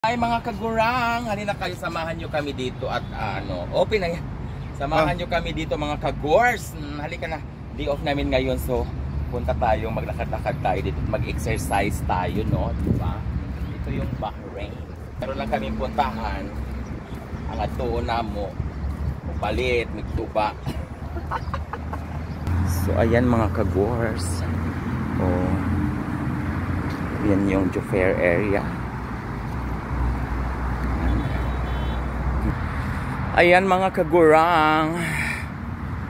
Ay mga kagurang, halina kayo, samahan nyo kami dito at open na yan. Samahan nyo kami dito mga kagors. Halika na, day off namin ngayon, so punta tayo, maglakad-lakad tayo dito, mag-exercise tayo, no? Diba? Ito yung Bahrain. Pero lang kami puntahan, ang atuon na mo, palit, magtuba. So ayan mga kagors. Oh, yan yung Jufair area. Ayan mga kagurang,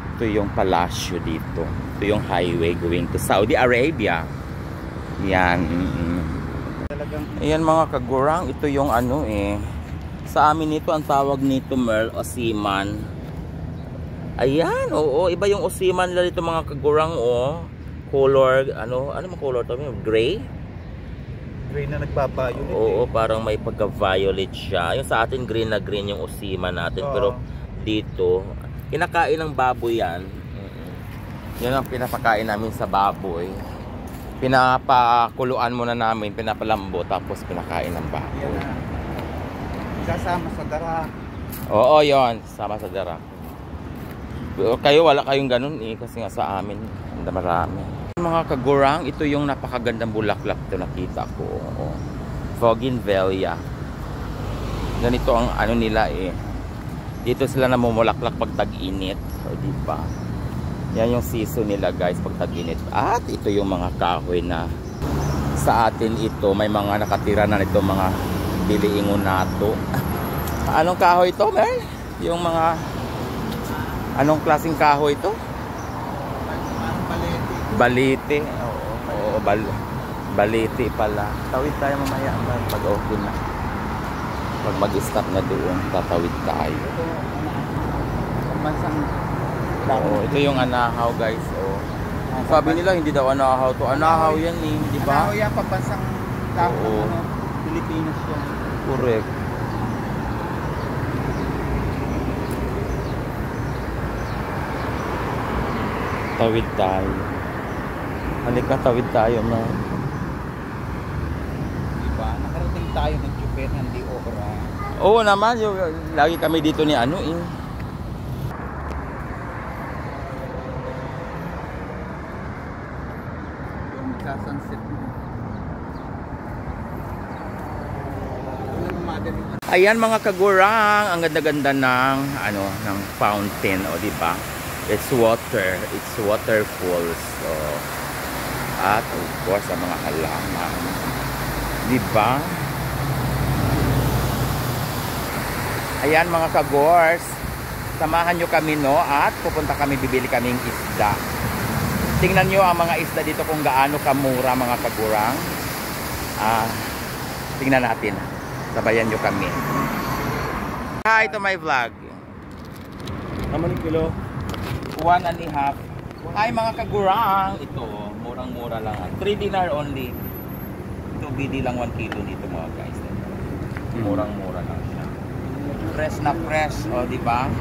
ito yung palasyo dito. Ito yung highway going to Saudi Arabia. Yan. Ayan mga kagurang, ito yung sa amin nito ang tawag nito Merl o Seaman. Ayan, oo, iba yung Osiman nila dito mga kagurang, oh. Color, ano mga color to? Gray? Gray na nagpa-violet. Oo, parang may pagka-violet siya. Yung sa atin green na green yung Osiman natin. Pero dito, kinakain ng baboy yan. Yan ang pinapakain namin sa baboy. Pinapakuluan muna namin, pinapalambo, tapos pinakain ng baboy. Yan na. Kasama sa dara. Oo, yon, sama sa dara. Kayo wala kayong ganun kasi nga sa amin marami. Mga kagurang, ito yung napakagandang bulaklak ito nakita ko. Bougainvillea. Ganito ang nila Dito sila namumulaklak pag tag-init. O diba? Yan yung season nila guys pag tag-init. At ito yung mga kahoy na sa atin ito. May mga nakatira na nito mga biliingon nato. Anong kahoy ito, Mel? Yung mga anong klaseng kahoy ito? Balite. Oo, balite pala. Tawid tayo mamaya pag okay na. Pag mag-stop na doon, tatawid tayo. Oo, ito yung anahaw guys. Sabi nila hindi daw anahaw to. Anahaw yan di ba? Anahaw yan, pabansang dahon. Pilipinas yan. Correct. Tawid tayo. Halika, tawid tayo na. Diba? Nakarating tayo ng Jufair ng di Ora. Oo naman, lagi kami dito ni Yung magka-sunset mo. Ayan mga kagurang, ang ganda-ganda ng ng fountain, di ba? It's waterfalls. So, at of course ang mga halaman, di ba? Ayan mga kagors, samahan nyo kami at pupunta kami, bibili kaming isda. Tingnan nyo ang mga isda dito kung gaano kamura mga kagurang. Tingnan natin, sabayan nyo kami. Hi to my vlog. Naman kilo 1.5. Hi mga kagurang, ito murang-mura lang. 3 dinar only. Ito BD lang 1 kilo dito mga guys. Murang-mura lang siya. Fresh na fresh, di ba?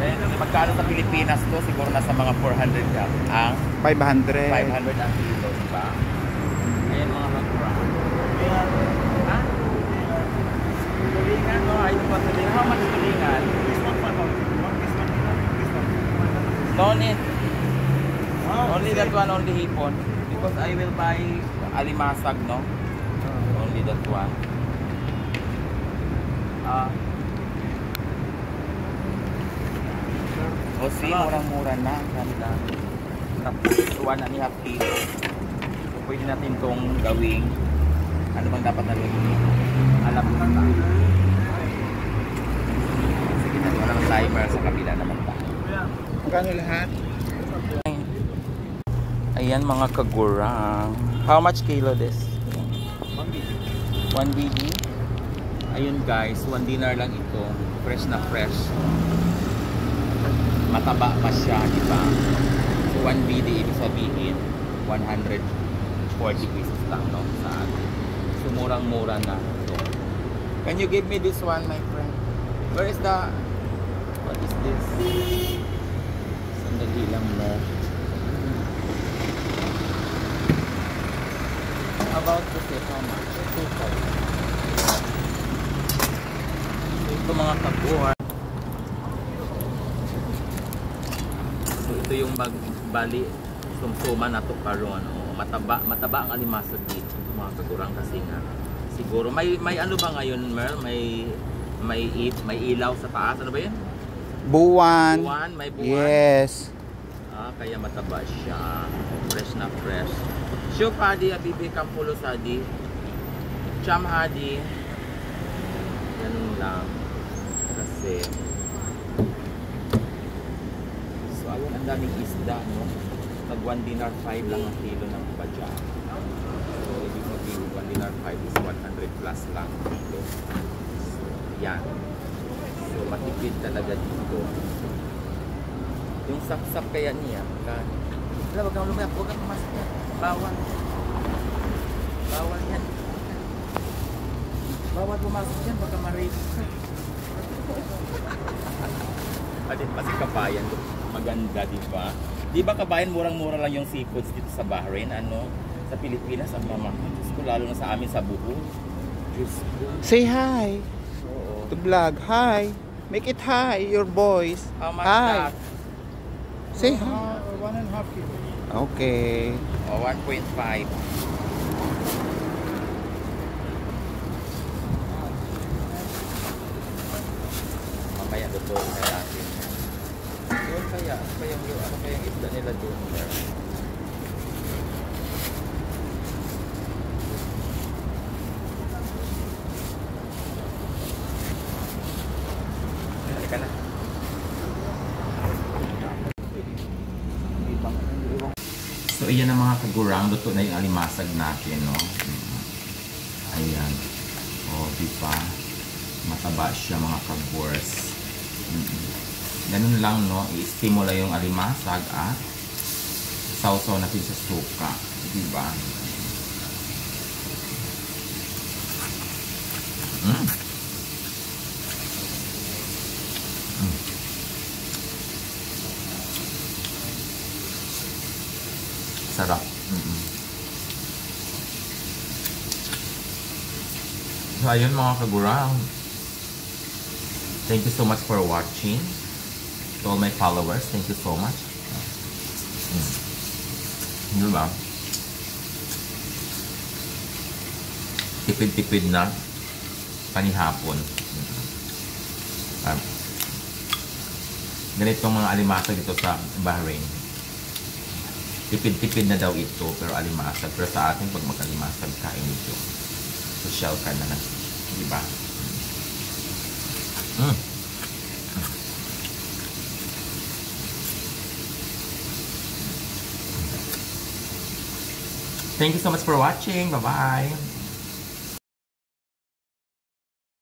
Then magkano sa Pilipinas to? Siguro nasa mga 400 ang 500 ang kilo, di ba? Ayan mga kagurang. Ha? Tulingan, no? Ay, ito pa tulingan. How much tulingan? No need. Only that one, only hipon. Because I will buy alimasag, no? Only that one. See, murang-mura na. Ganda. Tapos, 1.5 kilo. So, pwede natin itong gawing ano bang dapat natin alam mo na tayo. Sige na, walang timer sa kabila naman tayo. Magkano lahat? Ayan mga kagurang. How much kilo this? 1 BD. Ayun guys, 1 dinar lang ito. Fresh na fresh. Mataba pa siya, di ba? So 1 BD ibig sabihin 140 pesos lang, no? Sa atin. So murang-mura na. So, can you give me this one, my friend? Where is the what is this? Sandali lang mo. About to say how much? 2.5. mga kaguar. So ito yung magbali sumsuma na to karon. Mataba ang alimasag dito mga kagurang kasi nga siguro may ano ba ngayon, Merl? May ilaw sa taas, ano ba 'yan? Buwan. May buwan. Yes. Kaya mataba siya. Fresh na fresh. Sure padi abibi kampulo sadi. Cham hadi. Ganun lang. Kasi so ayun, ang daming isda, no? Tag 1 dinar 5 lang ang kilo ng badya. So ibig sabihin 1 dinar 5 is 100 plus lang kilo. So yan. So matipid talaga dito. Yung sapsap kaya niya, wag kang lumayak, wag kang pumasok yan. Bawal yan. Bawal pumasok yan, baka ma-rape. Adit pa si kabayan, maganda, di ba? Di ba kabayan, murang-mura lang yung seafoods dito sa Bahrain, ano? Sa Pilipinas, ang mamahal. Diyos ko, lalo na sa amin sa Buhol. Diyos ko. Say hi. Oo. To vlog. Hi. Make it hi, your voice. How much Hi. that? Say hi. 1.5 kilo. Okay. 1.5. Mamaya totoo kaya natin. Doon kaya, ano kaya yung isda nila doon? Halika na. So, iyan ang mga kagurang. Luto na yung alimasag natin, no? Ayan. O, diba? Mataba siya, mga kagurs. Ganun lang, no? I-stimula yung alimasag at sausaw natin sa suka. Diba? Sarap. So, ayun mga kagurang. Thank you so much for watching. To all my followers, thank you so much. Diba? Tipid-tipid na panihapon. Ganitong mga alimasag dito sa Bahrain. Tipid-tipid na daw ito, pero alimasag. Pero sa atin, pag mag-alimasag, kain ito. Social ka na na. Diba? Thank you so much for watching. Bye-bye.